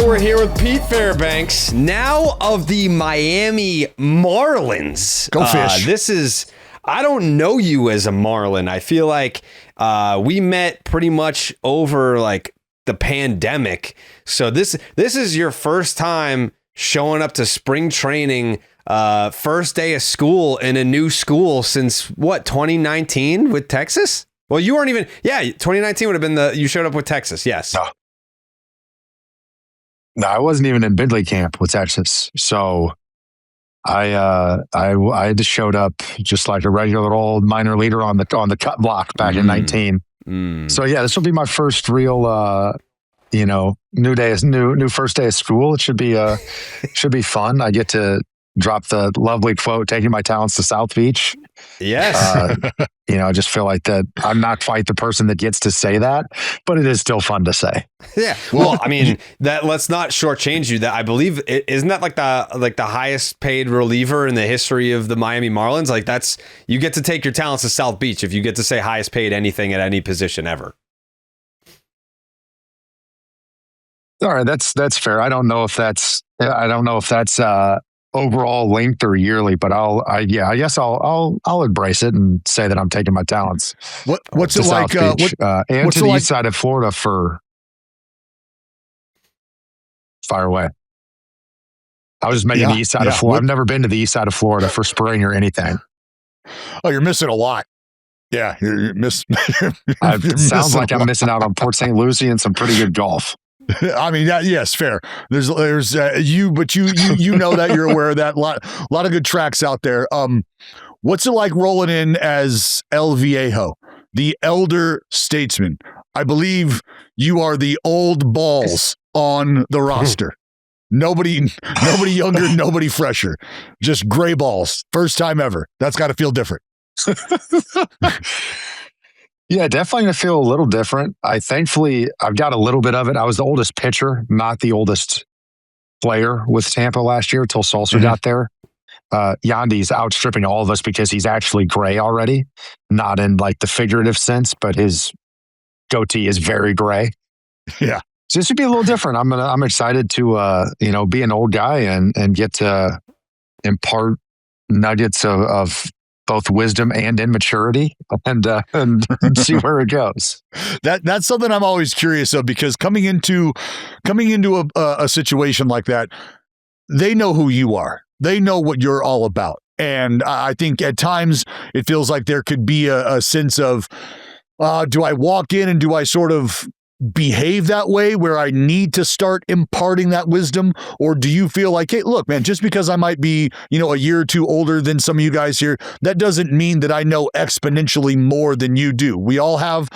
we're here with Pete Fairbanks, now of the Miami Marlins. Go Fish. This is, I don't know you as a Marlin. I feel like we met pretty much over like the pandemic. So this is your first time showing up to spring training, first day of school in a new school since what, 2019 with Texas? Well, you weren't even, 2019 would have been you showed up with Texas. Yes. No, I wasn't even in Bidley camp with Texas. So I just showed up just like a regular old minor leaguer on the cut block back in 19. So yeah, this will be my first real new first day of school. It should be fun. I get to drop the lovely quote, taking my talents to South Beach. Yes. I just feel like that I'm not quite the person that gets to say that, but it is still fun to say. Yeah. Well, I mean, let's not shortchange you. That I believe isn't that like the highest paid reliever in the history of the Miami Marlins? Like you get to take your talents to South Beach if you get to say highest paid anything at any position ever. All right, that's fair. I don't know if that's overall length or yearly, but I guess I'll embrace it and say that I'm taking my talents. What's it like? And to the east side of Florida for fire away. I was just making the east side of Florida. I've never been to the east side of Florida for spring or anything. Oh, you're missing a lot. Yeah, it sounds like I'm missing out on Port St. Lucie and some pretty good golf. I mean, yes, fair. There's you, but you know that you're aware of that. A lot of good tracks out there. What's it like rolling in as El Viejo, the elder statesman? I believe you are the old balls on the roster. Nobody younger, nobody fresher. Just gray balls. First time ever. That's got to feel different. Yeah, definitely going to feel a little different. Thankfully, I've got a little bit of it. I was the oldest pitcher, not the oldest player with Tampa last year until Salsa got there. Yandy's outstripping all of us because he's actually gray already, not in like the figurative sense, but his goatee is very gray. Yeah. So this would be a little different. I'm excited to be an old guy and get to impart nuggets of both wisdom and immaturity and see where it goes. That's something I'm always curious of, because coming into a situation like that, they know who you are. They know what you're all about. And I think at times it feels like there could be a sense of, do I walk in and do I sort of behave that way where I need to start imparting that wisdom? Or do you feel like, hey, look, man, just because I might be, a year or two older than some of you guys here, that doesn't mean that I know exponentially more than you do. We all have,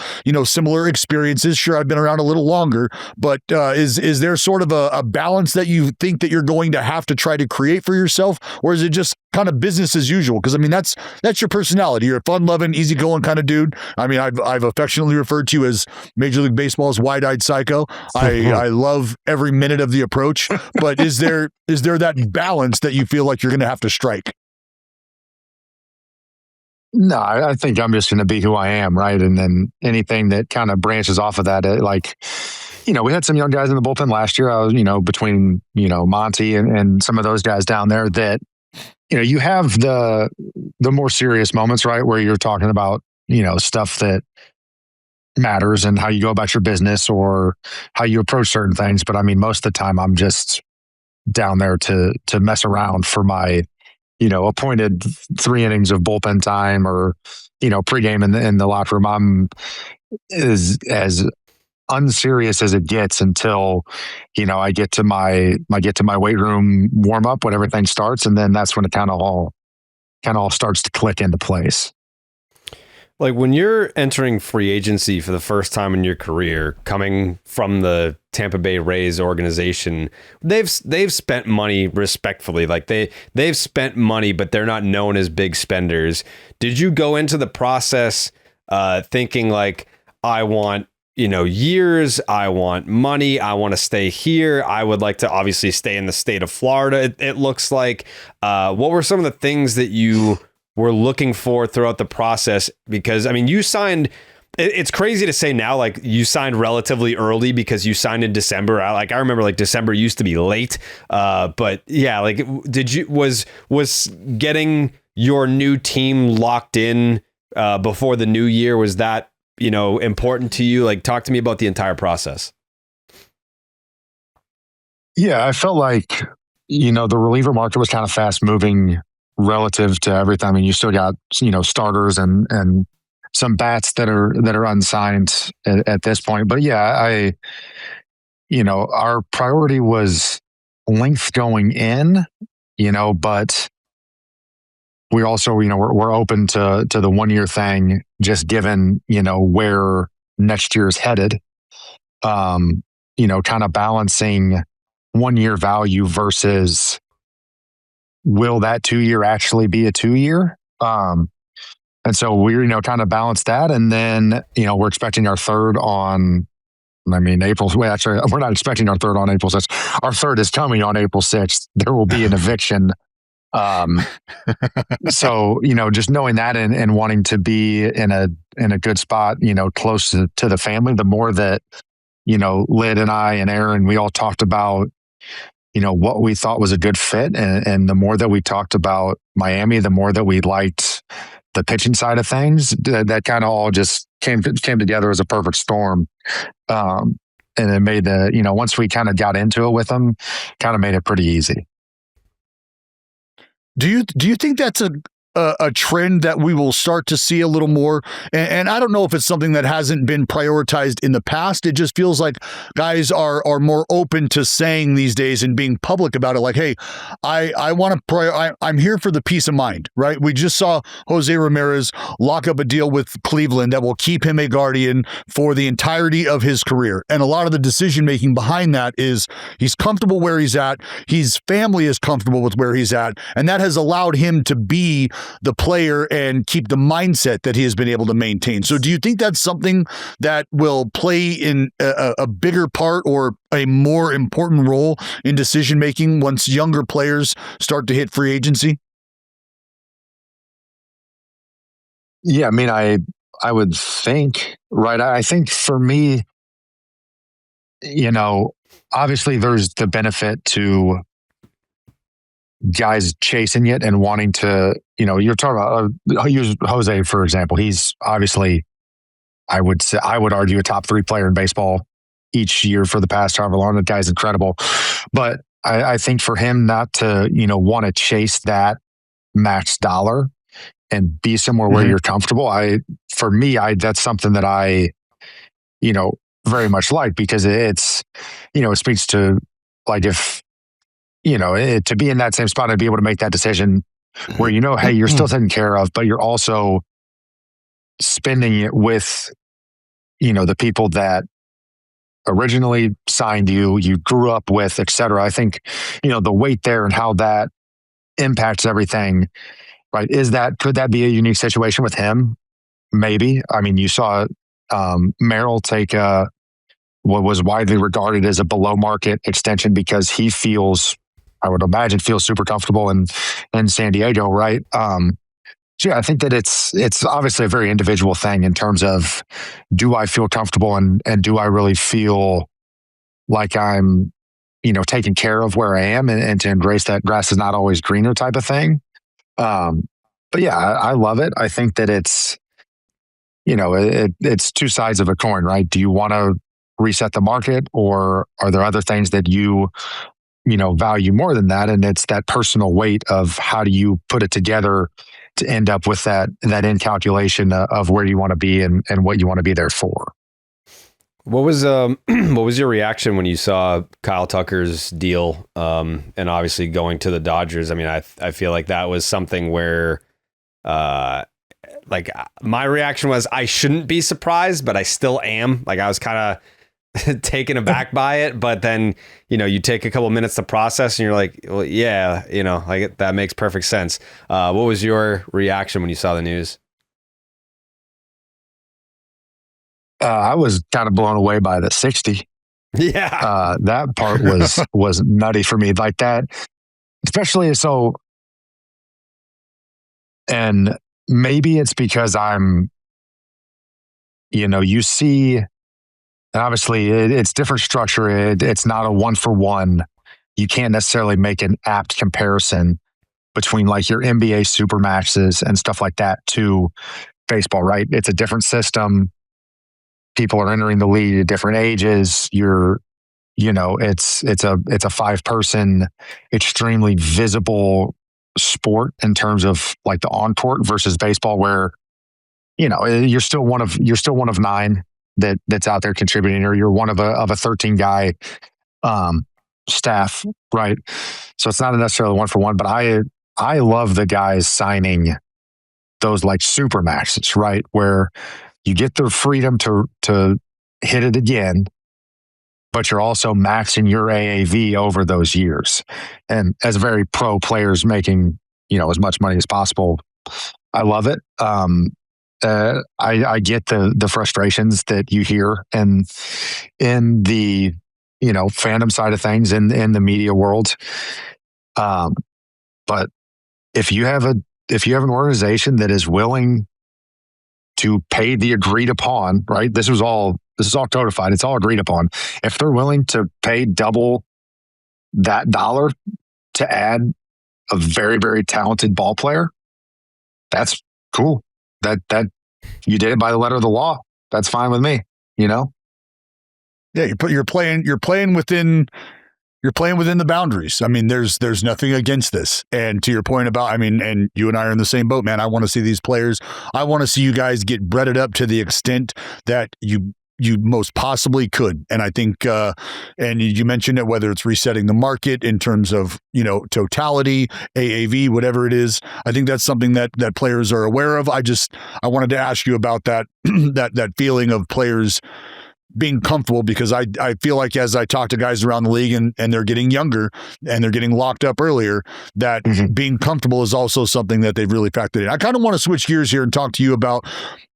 similar experiences. Sure, I've been around a little longer, but is there sort of a balance that you think that you're going to have to try to create for yourself? Or is it just kind of business as usual? Because I mean, that's your personality. You're a fun-loving, easygoing kind of dude. I mean, I've affectionately referred to you as Major League Baseball's wide-eyed psycho. I love every minute of the approach. But is there that balance that you feel like you're going to have to strike? No, I think I'm just going to be who I am, right? And then anything that kind of branches off of that, we had some young guys in the bullpen last year. I was, between Monty and some of those guys down there that. You have the more serious moments, right, where you're talking about, stuff that matters and how you go about your business or how you approach certain things. But I mean, most of the time I'm just down there to mess around for my, appointed 3 innings of bullpen time or, pregame in the locker room. I'm as unserious as it gets until I get to my weight room warm up when everything starts, and then that's when it kind of all starts to click into place. Like when you're entering free agency for the first time in your career, coming from the Tampa Bay Rays organization, they've spent money respectfully. Like they've spent money, but they're not known as big spenders. Did you go into the process thinking like, I want years, I want money, I want to stay here, I would like to obviously stay in the state of Florida, it looks like. What were some of the things that you were looking for throughout the process? Because, I mean, you signed It's crazy to say now, like you signed relatively early because you signed in December. I remember like December used to be late. But yeah, like was getting your new team locked in before the new year, was that, important to you? Like, talk to me about the entire process. Yeah, I felt like, the reliever market was kind of fast moving relative to everything. I mean, you still got, starters and some bats that are unsigned at this point. But yeah, our priority was length going in, but we also, we're open to the 1 year thing, just given, where next year's headed. Kind of balancing 1 year value versus will that 2 year actually be a 2 year? And so we're, kind of balance that. And then, we're expecting our third on, April. Well, actually, we're not expecting our third on April 6th. Our third is coming on April 6th. There will be an eviction. So, just knowing that and wanting to be in a good spot, close to the family, the more that, Lyd and I and Aaron, we all talked about, what we thought was a good fit. And the more that we talked about Miami, the more that we liked the pitching side of things, that kind of all just came together as a perfect storm. And it made once we kind of got into it with them, kind of made it pretty easy. Do you think that's a trend that we will start to see a little more? And I don't know if it's something that hasn't been prioritized in the past. It just feels like guys are more open to saying these days and being public about it. Like, hey, I want to I'm here for the peace of mind, right? We just saw Jose Ramirez lock up a deal with Cleveland that will keep him a guardian for the entirety of his career. And a lot of the decision making behind that is he's comfortable where he's at. His family is comfortable with where he's at. And that has allowed him to be the player and keep the mindset that he has been able to maintain. So do you think that's something that will play in a bigger part or a more important role in decision-making once younger players start to hit free agency? Yeah, I would think, right? I think for me, obviously there's the benefit to guys chasing it and wanting to, you're talking about, I'll use Jose, for example. He's obviously, I would argue, a top 3 player in baseball each year for the past however long. The guy's incredible. But I think for him not to, want to chase that max dollar and be somewhere where you're comfortable, for me, that's something that I, very much like, because it's, it speaks to, like, if, to be in that same spot and be able to make that decision where, hey, you're still taken care of, but you're also spending it with, the people that originally signed you grew up with, et cetera. I think, the weight there and how that impacts everything, right? Could that be a unique situation with him? Maybe. You saw Merrill take what was widely regarded as a below market extension because he I would imagine feels super comfortable in San Diego, right? So yeah, I think that it's obviously a very individual thing in terms of, do I feel comfortable and do I really feel like I'm, taken care of where I am, and to embrace that grass is not always greener type of thing. But yeah, I love it. I think that it's, it's two sides of a coin, right? Do you want to reset the market, or are there other things that you value more than that? And it's that personal weight of how do you put it together to end up with that end calculation of where you want to be and what you want to be there for. What was your reaction when you saw Kyle Tucker's deal, and obviously going to the Dodgers? I feel like that was something where, like, my reaction was I shouldn't be surprised, but I still am. Like, I was kind of taken aback by it, but then, you take a couple minutes to process and you're like, well, yeah, like that makes perfect sense. What was your reaction when you saw the news? I was kind of blown away by the 60. Yeah. That part was nutty for me, like that, especially so. And maybe it's because I'm you see, and obviously it's different structure. It's not a 1-for-1. You can't necessarily make an apt comparison between like your NBA supermaxes and stuff like that to baseball, right? It's a different system. People are entering the league at different ages. It's a 5-person, extremely visible sport in terms of like the on court versus baseball, where you're still one of 9 that's out there contributing, or you're one of a 13 guy staff, right? So it's not necessarily 1-for-1, but I love the guys signing those like super maxes, right? Where you get the freedom to hit it again, but you're also maxing your AAV over those years. And as very pro players making, as much money as possible, I love it. I get the frustrations that you hear and in the, fandom side of things in the media world. But if you have an organization that is willing to pay the agreed upon, right? This is all codified. It's all agreed upon. If they're willing to pay double that dollar to add a very, very talented ball player, that's cool. That you did it by the letter of the law. That's fine with me, Yeah, you're playing within the boundaries. I mean, there's nothing against this. And to your point about, and you and I are in the same boat, man. I want to see these players. I want to see you guys get breaded up to the extent that you most possibly could. And I think, and you mentioned it, whether it's resetting the market in terms of, totality, AAV, whatever it is, I think that's something that players are aware of. I wanted to ask you about that, that feeling of players being comfortable, because I feel like as I talk to guys around the league and they're getting younger and they're getting locked up earlier, that being comfortable is also something that they've really factored in. I kind of want to switch gears here and talk to you about,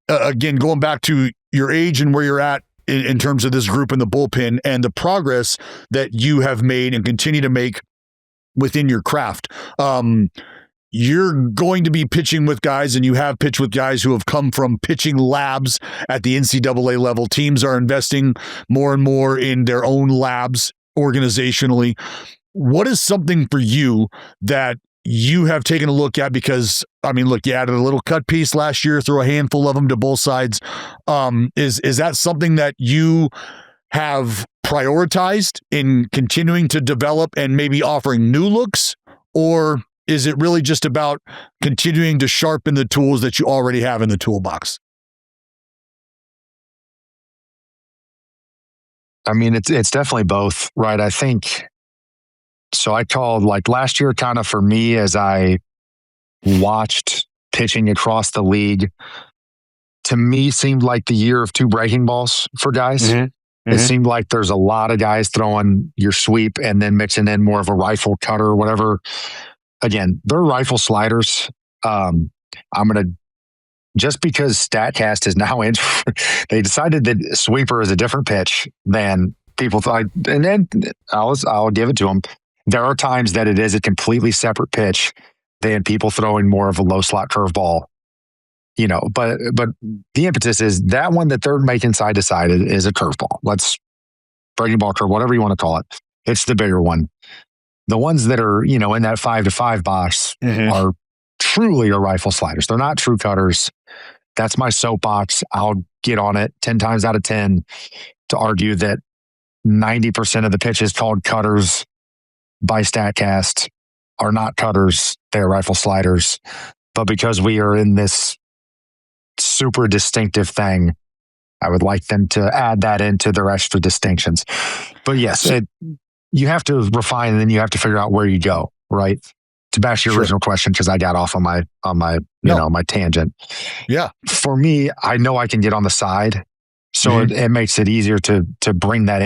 again, going back to your age and where you're at in terms of this group in the bullpen and the progress that you have made and continue to make within your craft. You're going to be pitching with guys, and you have pitched with guys who have come from pitching labs at the NCAA level. Teams are investing more and more in their own labs organizationally. What is something for you that you have taken a look at? Because, look, you added a little cut piece last year, throw a handful of them to both sides. Is that something that you have prioritized in continuing to develop and maybe offering new looks? Or is it really just about continuing to sharpen the tools that you already have in the toolbox? It's definitely both, right? I think, so I called like last year kind of for me, as I watched pitching across the league, to me seemed like the year of 2 breaking balls for guys. It seemed like there's a lot of guys throwing your sweep and then mixing in more of a rifle cutter or whatever. Again, they're rifle sliders. Just because StatCast is now in, they decided that sweeper is a different pitch than people thought. And then I'll give it to them. There are times that it is a completely separate pitch than people throwing more of a low slot curveball. But the impetus is that one that they're making side to side is a curveball. Breaking ball curve, whatever you want to call it. It's the bigger one. The ones that are, in that 5-to-5 box are truly are rifle sliders. They're not true cutters. That's my soapbox. I'll get on it 10 times out of 10 to argue that 90% of the pitches called cutters by StatCast are not cutters. They're rifle sliders. But because we are in this super distinctive thing, I would like them to add that into their extra distinctions. But yes, you have to refine, and then you have to figure out where you go, right? To bash your original question, because I got off on my my tangent. Yeah. For me, I know I can get on the side, so it makes it easier to bring that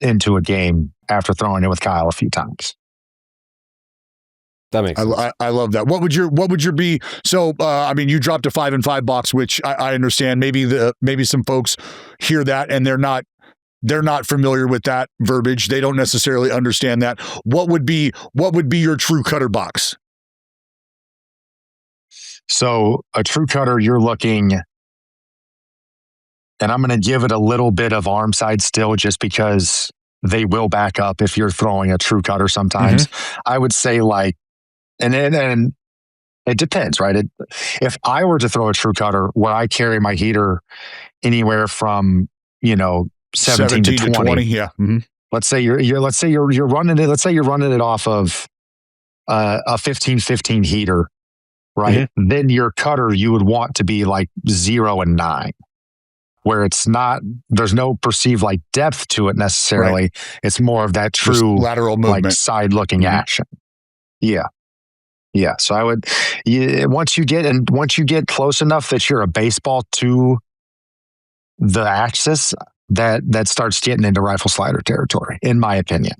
into a game after throwing it with Kyle a few times. That makes sense. I love that. What would your be? So, you dropped a 5-and-5 box, which I understand. Maybe some folks hear that and they're not familiar with that verbiage. They don't necessarily understand that. What would be your true cutter box? So a true cutter, you're looking and I'm going to give it a little bit of arm side still just because they will back up if you're throwing a true cutter sometimes. I would say like, and it depends, right? If I were to throw a true cutter, where I carry my heater anywhere from, 17 to 20. Yeah. Let's say you're running it. Let's say you're running it off of a 15-15 heater, right? Then your cutter, you would want to be like 0 and 9, where it's not, there's no perceived like depth to it necessarily. Right. It's more of that true just lateral movement, like side looking action. Yeah. Yeah. So I would, once you get close enough that you're a baseball to the axis, that starts getting into rifle slider territory, in my opinion.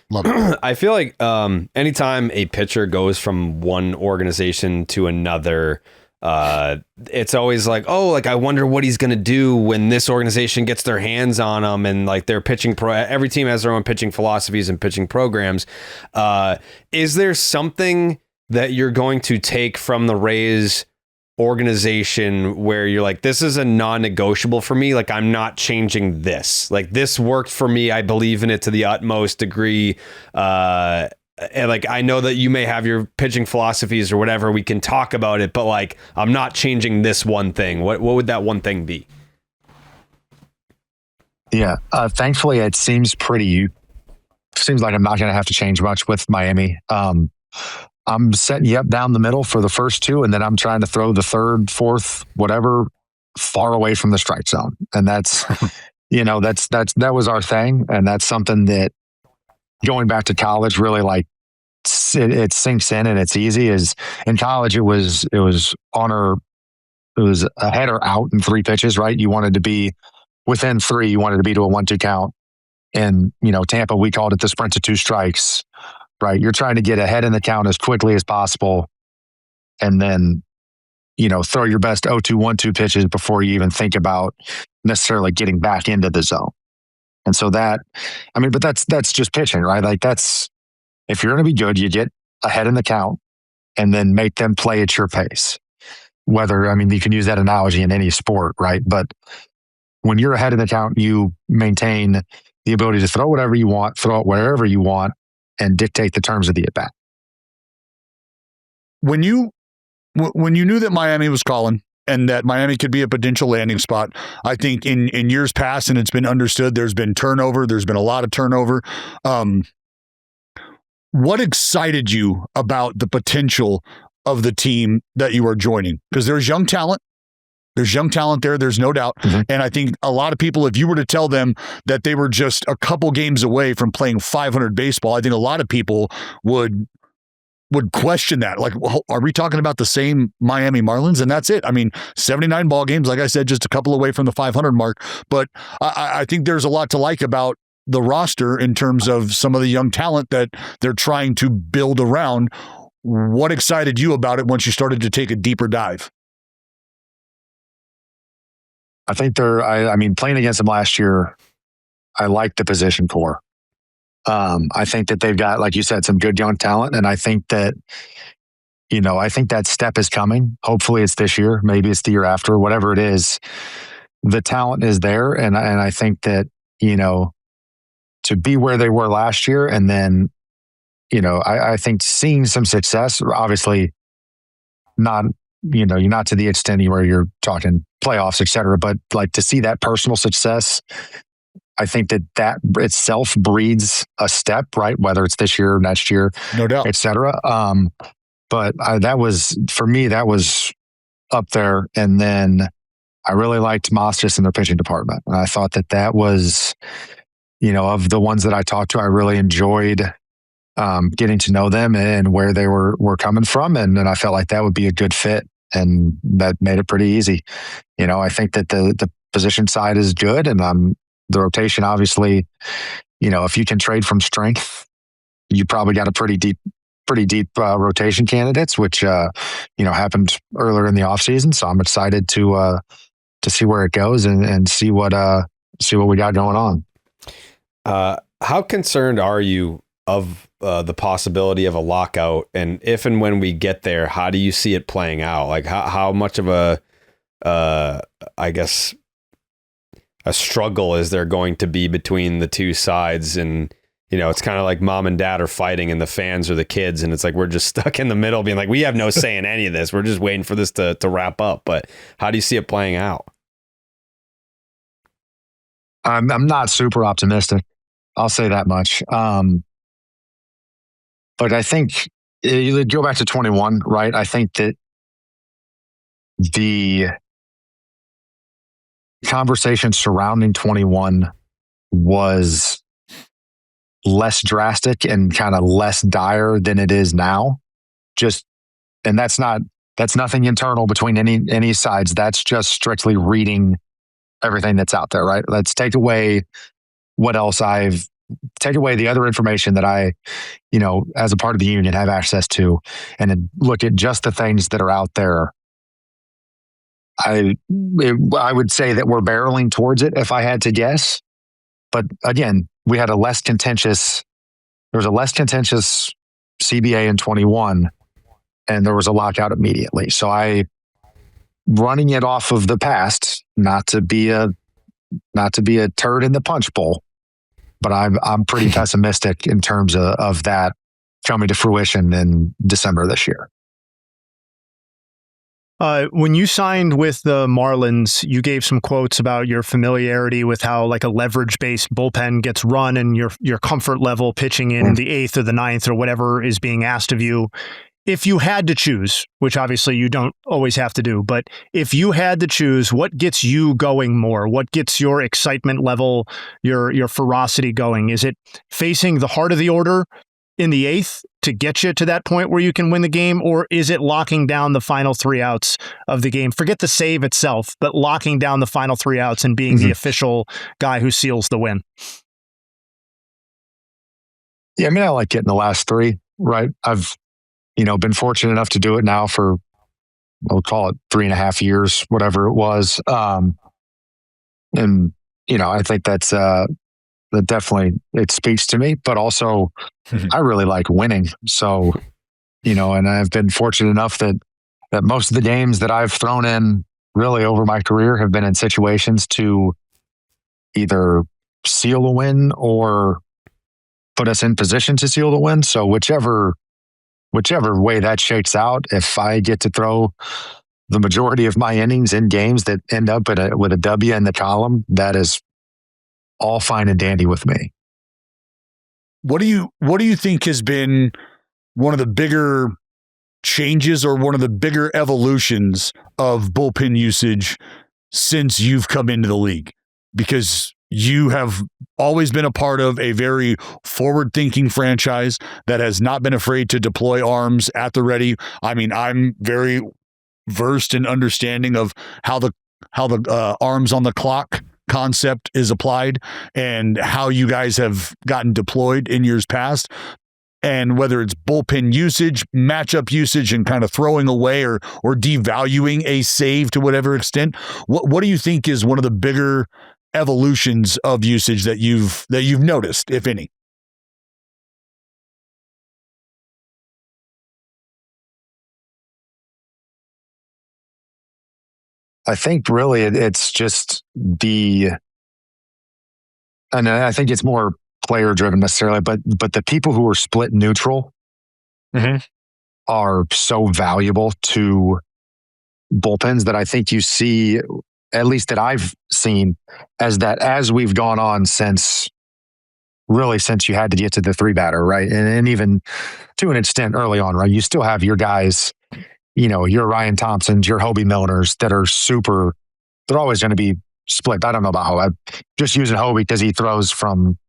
Love it. I feel like anytime a pitcher goes from one organization to another, it's always like, oh, like I wonder what he's going to do when this organization gets their hands on him, and like their pitching every team has their own pitching philosophies and pitching programs. Is there something that you're going to take from the Rays organization where you're like, this is a non-negotiable for me, like I'm not changing this, like this worked for me, I believe in it to the utmost degree, and like I know that you may have your pitching philosophies or whatever, we can talk about it, but like I'm not changing this one thing? What would that one thing be? Yeah, thankfully it seems like I'm not going to have to change much with Miami. I'm setting you up down the middle for the first two, and then I'm trying to throw the third, fourth, whatever, far away from the strike zone. And that's, that was our thing. And that's something that going back to college really like it sinks in and it's easy. Is in college, it was a head or out in 3 pitches, right? You wanted to be within 3, you wanted to be to a 1-2 count. And, Tampa, we called it the sprint to 2 strikes. Right. You're trying to get ahead in the count as quickly as possible and then, throw your best 0-2, 1-2 pitches before you even think about necessarily getting back into the zone. And so but that's just pitching, right? Like if you're going to be good, you get ahead in the count and then make them play at your pace. You can use that analogy in any sport, right? But when you're ahead in the count, you maintain the ability to throw whatever you want, throw it wherever you want, and dictate the terms of the at-bat. When you knew that Miami was calling and that Miami could be a potential landing spot, I think in years past, and it's been understood, there's been turnover. There's been a lot of turnover. What excited you about the potential of the team that you are joining? Because there's young talent. There's young talent there. There's no doubt. And I think a lot of people, if you were to tell them that they were just a couple games away from playing 500 baseball, I think a lot of people would question that. Like, are we talking about the same Miami Marlins? And that's it. 79 ball games, like I said, just a couple away from the 500 mark. But I think there's a lot to like about the roster in terms of some of the young talent that they're trying to build around. What excited you about it once you started to take a deeper dive? I think playing against them last year, I liked the position core. I think that they've got, like you said, some good young talent. And I think that, that step is coming. Hopefully it's this year. Maybe it's the year after, whatever it is. The talent is there. And I think that, to be where they were last year and then, I think seeing some success, obviously not, you're not to the extent where you're talking playoffs, et cetera, but like to see that personal success, I think that itself breeds a step, right? Whether it's this year, next year, no doubt, et cetera. But that was, for me, that was up there. And then I really liked Mostis in their pitching department. And I thought that was, of the ones that I talked to, I really enjoyed getting to know them and where they were coming from. And I felt like that would be a good fit. And that made it pretty easy. I think that the position side is good, and the rotation, obviously, if you can trade from strength, you probably got a pretty deep rotation candidates, which happened earlier in the offseason. So I'm excited to see where it goes and see what we got going on. How concerned are you of the possibility of a lockout, and if and when we get there, how do you see it playing out? Like how much of a, I guess, a struggle is there going to be between the two sides? And, you know, it's kind of like mom and dad are fighting and the fans are the kids. And it's like, we're just stuck in the middle being like, we have no say in any of this. We're just waiting for this to wrap up. But how do you see it playing out? I'm not super optimistic. I'll say that much. But I think you go back to 21, right? I think that the conversation surrounding 21 was less drastic and kind of less dire than it is now. And that's nothing internal between any sides. That's just strictly reading everything that's out there, right? Let's take away take away the other information that I, you know, as a part of the union have access to, and then look at just the things that are out there. I would say that we're barreling towards it if I had to guess. But again, we had there was a less contentious CBA in 21, and there was a lockout immediately. So running it off of the past, not to be a turd in the punch bowl, but I'm pretty pessimistic in terms of that coming to fruition in December this year. When you signed with the Marlins, you gave some quotes about your familiarity with how like a leverage-based bullpen gets run and your comfort level pitching in the 8th or the 9th or whatever is being asked of you. If you had to choose, which obviously you don't always have to do, but if you had to choose, what gets you going more? What gets your excitement level, your ferocity going? Is it facing the heart of the order in the 8th to get you to that point where you can win the game? Or is it locking down the final 3 outs of the game? Forget the save itself, but locking down the final 3 outs and being the official guy who seals the win. Yeah, I mean, I like getting the last 3, right? I've, you know, been fortunate enough to do it now for, we'll call it 3.5 years, whatever it was. And, you know, I think that definitely, it speaks to me, but also I really like winning. So, you know, and I've been fortunate enough that most of the games that I've thrown in really over my career have been in situations to either seal a win or put us in position to seal the win. So whichever way that shakes out, if I get to throw the majority of my innings in games that end up with a W in the column, that is all fine and dandy with me. What do you think has been one of the bigger changes or one of the bigger evolutions of bullpen usage since you've come into the league? Because you have always been a part of a very forward-thinking franchise that has not been afraid to deploy arms at the ready. I mean, I'm very versed in understanding of how the arms on the clock concept is applied and how you guys have gotten deployed in years past. And whether it's bullpen usage, matchup usage, and kind of throwing away or devaluing a save to whatever extent, what do you think is one of the bigger evolutions of usage that you've noticed, if any? I think really it's just and I think it's more player driven necessarily, but the people who are split neutral are so valuable to bullpens that I think you see, at least that I've seen, as we've gone on since you had to get to the 3-batter, right? And even to an extent early on, right? You still have your guys, you know, your Ryan Thompsons, your Hobie Milners that are they're always going to be split. I don't know about Hobie. I'm just using Hobie because he throws from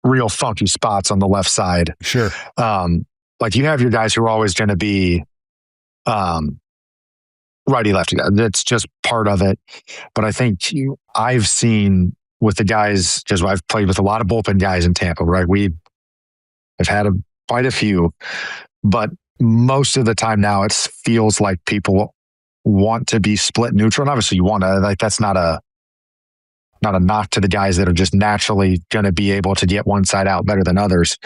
real funky spots on the left side. Sure. Like you have your guys who are always going to be righty lefty. That's just part of it. But I think I've seen with the guys, because I've played with a lot of bullpen guys in Tampa, right? We've had quite a few, but most of the time now it feels like people want to be split neutral. And obviously you want to, like, that's not a knock to the guys that are just naturally going to be able to get one side out better than others.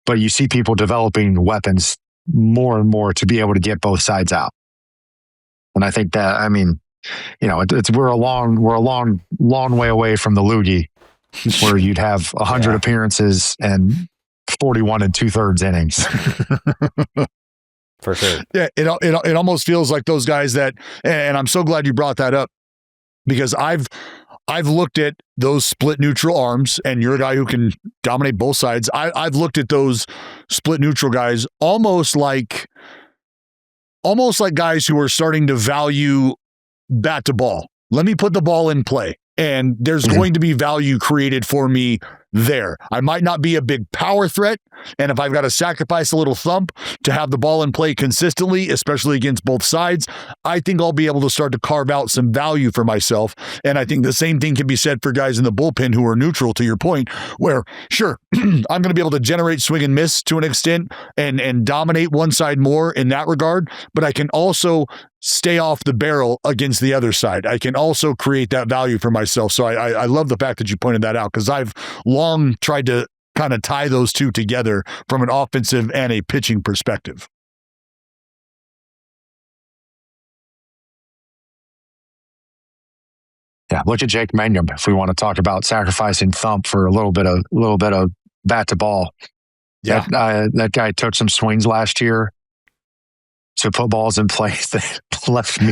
But you see people developing weapons more and more to be able to get both sides out. And I think that, I mean, we're a long way away from the loogie where you'd have 100 appearances and 41 and 2/3 innings. For sure. Yeah, it almost feels like those guys that, and I'm so glad you brought that up, because I've looked at those split neutral arms, and you're a guy who can dominate both sides. I've looked at those split neutral guys almost like guys who are starting to value bat to ball. Let me put the ball in play, and there's going to be value created for me there. I might not be a big power threat, and if I've got to sacrifice a little thump to have the ball in play consistently, especially against both sides, I think I'll be able to start to carve out some value for myself. And I think the same thing can be said for guys in the bullpen who are neutral, to your point, where, sure, I'm going to be able to generate swing and miss to an extent and dominate one side more in that regard, but I can also stay off the barrel against the other side. I can also create that value for myself. So I love the fact that you pointed that out, because I've long tried to kind of tie those two together from an offensive and a pitching perspective. Yeah, look at Jake Mangum. If we want to talk about sacrificing thump for a little bit of bat to ball, yeah, that guy took some swings last year to put balls in place that left me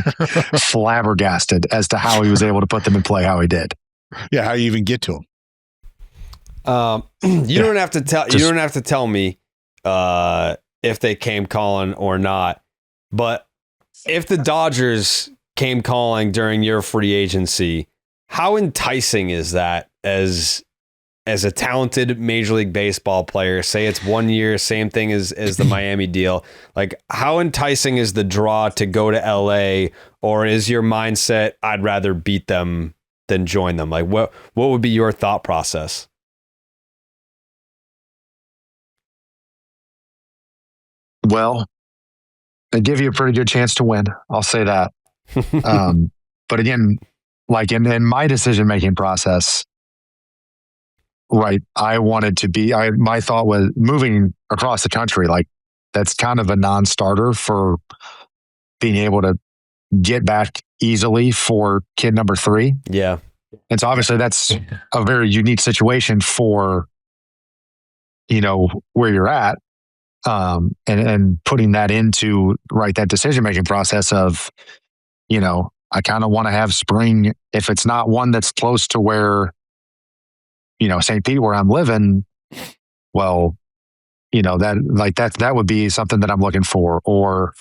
flabbergasted as to how he was able to put them in play how he did. Yeah, how you even get to him. You don't have to tell me if they came calling or not. But if the Dodgers came calling during your free agency, how enticing is that as a talented Major League Baseball player? Say it's 1 year, same thing as the Miami deal. Like, how enticing is the draw to go to LA, or is your mindset I'd rather beat them than join them? Like, what would be your thought process? Well, they give you a pretty good chance to win. I'll say that. But again, like in my decision-making process, right, I wanted to be, my thought was moving across the country. Like, that's kind of a non-starter for being able to get back easily for kid number 3. Yeah. And so obviously that's a very unique situation for, where you're at. And putting that into that decision-making process of, I kind of want to have spring. If it's not one that's close to where, St. Pete, where I'm living, well, that would be something that I'm looking for. Or,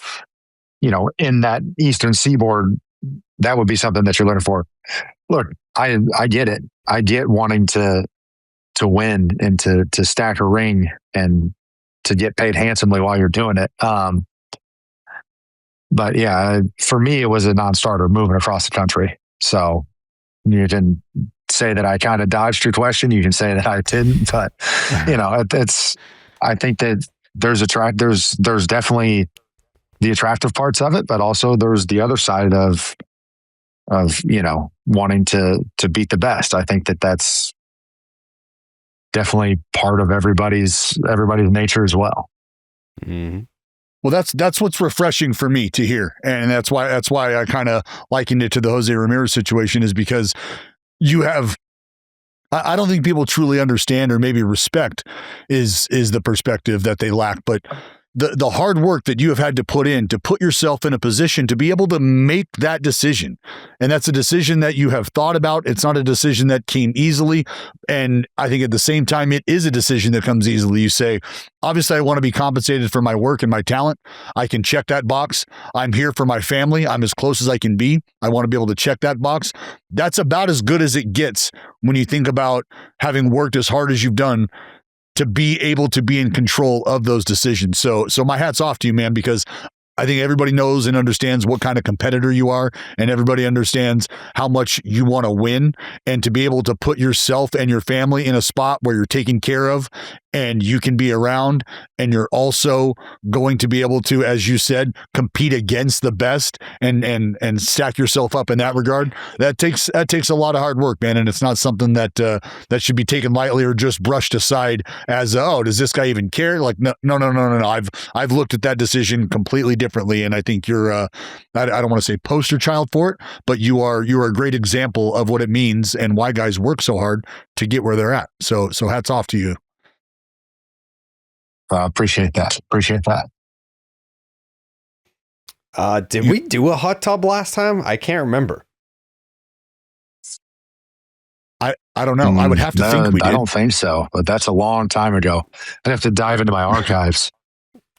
in that Eastern Seaboard, that would be something that you're looking for. Look, I get it. I get wanting to win and to stack a ring and to get paid handsomely while you're doing it. But yeah, for me, it was a non-starter moving across the country. So you can say that I kind of dodged your question. You can say that I didn't, but I think that there's definitely the attractive parts of it, but also there's the other side of wanting to beat the best. I think that that's definitely part of everybody's nature as well. Mm-hmm. Well, that's what's refreshing for me to hear, and that's why I kind of likened it to the Jose Ramirez situation, is because you have. I don't think people truly understand or maybe respect is the perspective that they lack, but the hard work that you have had to put in to put yourself in a position to be able to make that decision. And that's a decision that you have thought about. It's not a decision that came easily. And I think at the same time, it is a decision that comes easily. You say, obviously, I want to be compensated for my work and my talent. I can check that box. I'm here for my family. I'm as close as I can be. I want to be able to check that box. That's about as good as it gets when you think about having worked as hard as you've done to be able to be in control of those decisions. So my hat's off to you, man, because I think everybody knows and understands what kind of competitor you are, and everybody understands how much you want to win, and to be able to put yourself and your family in a spot where you're taken care of and you can be around, and you're also going to be able to, as you said, compete against the best and stack yourself up in that regard. That takes a lot of hard work, man, and it's not something that should be taken lightly or just brushed aside as, oh, does this guy even care? Like, no. I've looked at that decision completely different differently. And I think you're, I don't want to say poster child for it, but you're a great example of what it means and why guys work so hard to get where they're at. So hats off to you. Appreciate that. Did we do a hot tub last time? I can't remember. I don't know. I would have to think we did. I don't think so, but that's a long time ago. I'd have to dive into my archives.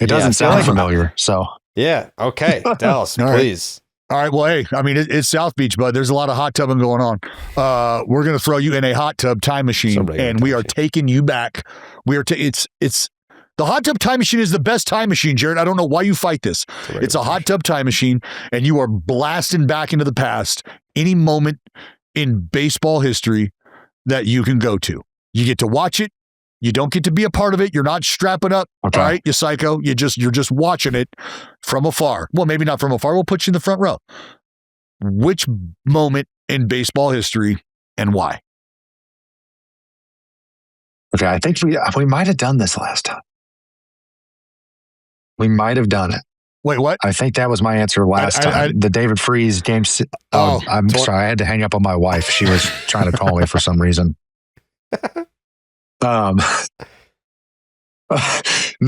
It doesn't sound familiar. So yeah. Okay. Dallas, please. All right. Well, hey, I mean, it's South Beach, bud. There's a lot of hot tubbing going on. We're going to throw you in a hot tub time machine, and we are taking you back. It's the hot tub time machine is the best time machine, Jared. I don't know why you fight this. It's a hot tub time machine, and you are blasting back into the past any moment in baseball history that you can go to. You get to watch it. You don't get to be a part of it. You're not strapping up, all right, you psycho. You're just watching it from afar. Well, maybe not from afar. We'll put you in the front row. Which moment in baseball history and why? Okay, I think we might have done this last time. We might have done it. Wait, what? I think that was my answer last time. The David Freese game. I'm sorry. I had to hang up on my wife. She was trying to call me for some reason. No,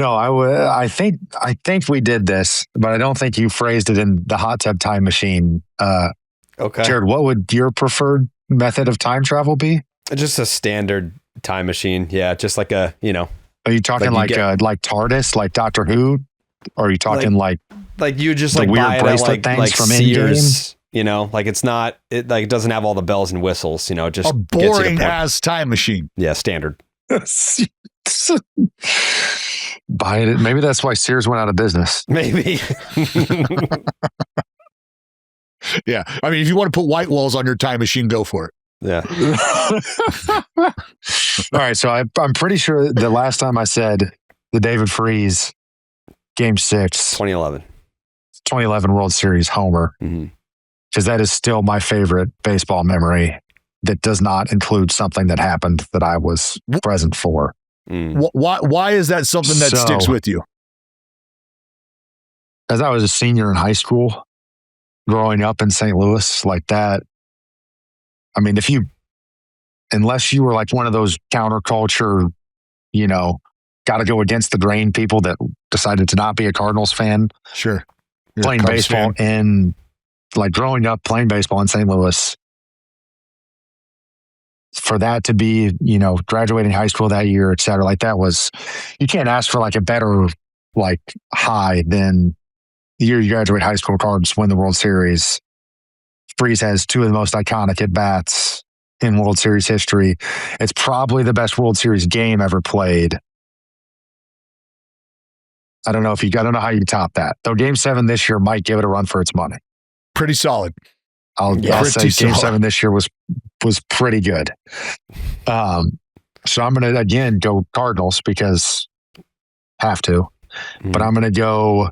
I think we did this, but I don't think you phrased it in the hot tub time machine. Okay. Jared, what would your preferred method of time travel be? Just a standard time machine. Yeah. Just like a, Are you talking like TARDIS, like Doctor Who? Or are you talking like you just the like weird buy it bracelet at things from Sears, like it's not, it like doesn't have all the bells and whistles, just a boring ass time machine. Yeah. Standard. Buy it. Maybe that's why Sears went out of business. Maybe. Yeah. I mean, if you want to put white walls on your time machine, go for it. Yeah. All right. So I'm pretty sure the last time I said the David Freese Game 6, 2011 World Series homer, because that is still my favorite baseball memory that does not include something that happened that I was present for. Why is that something that sticks with you? As I was a senior in high school, growing up in St. Louis like that, I mean, unless you were like one of those counterculture, got to go against the grain people that decided to not be a Cardinals fan. Sure. Playing baseball growing up playing baseball in St. Louis, for that to be, graduating high school that year, et cetera, like that was, you can't ask for like a better high than the year you graduate high school, Cards win the World Series. Freese has two of the most iconic at-bats in World Series history. It's probably the best World Series game ever played. I don't know how you top that. Though Game 7 this year might give it a run for its money. Pretty solid. I'll say Game 7 this year was pretty good. So I'm going to, again, go Cardinals because have to. But I'm going to go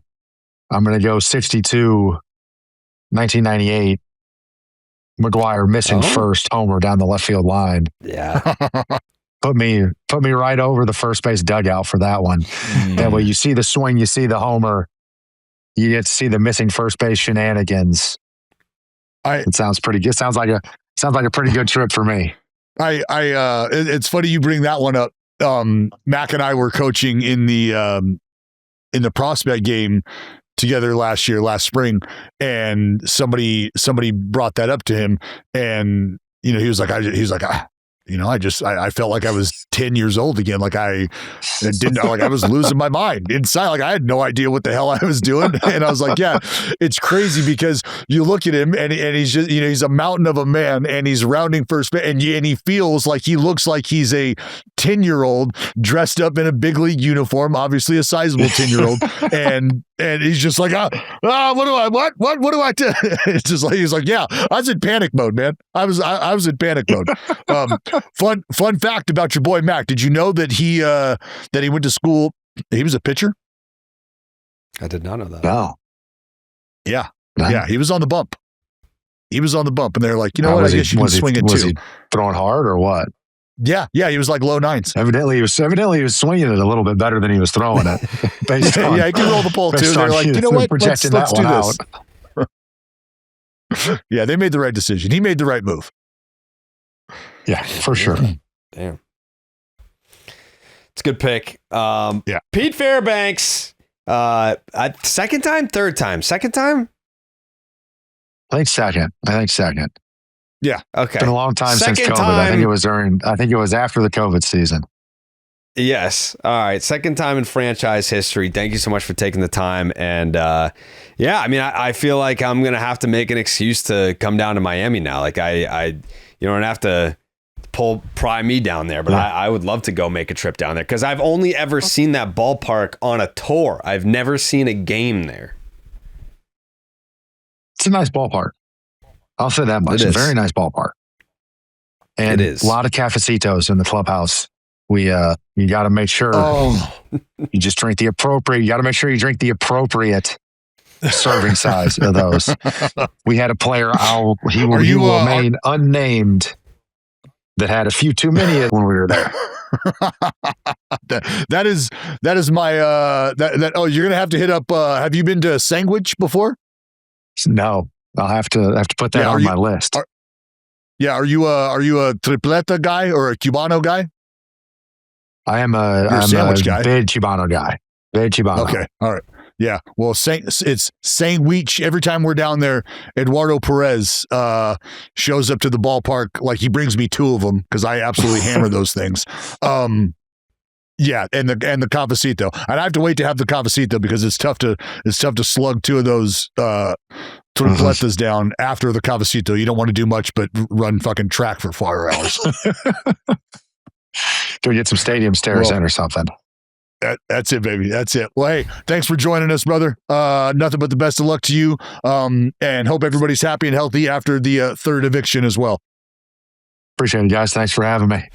62, 1998. McGuire missing first homer down the left field line. Yeah. Put me right over the first base dugout for that one. That way you see the swing, you see the homer, you get to see the missing first base shenanigans. It sounds pretty good. Sounds like a pretty good trip for me. It's funny you bring that one up. Mac and I were coaching in the prospect game together last spring, and somebody brought that up to him, and he was like, I felt like I was 10 years old again. Like I was losing my mind inside. Like I had no idea what the hell I was doing. And I was like, yeah, it's crazy because you look at him and he's just, he's a mountain of a man and he's rounding first base and he feels like he looks like he's a 10-year-old dressed up in a big league uniform, obviously a sizable 10-year-old. And he's just like, what do I do? It's just like, he's like, yeah, I was in panic mode, man. I was in panic mode. Fun fact about your boy Mac. Did you know that he went to school? He was a pitcher. I did not know that. No. Yeah. Yeah. He was on the bump. And they're like, you know what? I guess you can swing it too. Was he throwing hard or what? Yeah, he was like low nines. Evidently, he was swinging it a little bit better than he was throwing it. Based on, yeah, he can roll the ball too. They're like, you know what? Let's do this. Yeah, they made the right decision. He made the right move. Yeah, for sure. Damn. It's a good pick. Yeah. Pete Fairbanks. Second time? Third time? Second time? I think second. Yeah. Okay. It's been a long time since Second COVID. time. I think it was after the COVID season. Yes. All right. Second time in franchise history. Thank you so much for taking the time. And yeah, I mean, I feel like I'm going to have to make an excuse to come down to Miami now. Like you don't have to pry me down there, but I would love to go make a trip down there because I've only ever seen that ballpark on a tour. I've never seen a game there. It's a nice ballpark. I'll say that much. It's a very nice ballpark. And it is. A lot of cafecitos in the clubhouse. You got to make sure you just drink the appropriate. You got to make sure you drink the appropriate serving size of those. We had a player, he will remain unnamed, that had a few too many when we were there. that is my you're gonna have to hit up. Have you been to Sandwich before? No, I'll have to put that on my list. Are you a tripleta guy or a Cubano guy? I'm a sandwich guy. Big Cubano guy. Big Cubano. Okay, all right. Yeah, well, it's Sandwich. Every time we're down there, Eduardo Perez shows up to the ballpark. Like, he brings me two of them because I absolutely hammer those things. Yeah, and the cafecito. And I have to wait to have the cafecito because it's tough to slug two of those tripletas down after the cafecito. You don't want to do much but run fucking track for 4 hours. Go get some stadium stairs in or something. That's it, baby. That's it. Well, hey, thanks for joining us, brother. Nothing but the best of luck to you. And hope everybody's happy and healthy after the third eviction as well. Appreciate it, guys. Thanks for having me.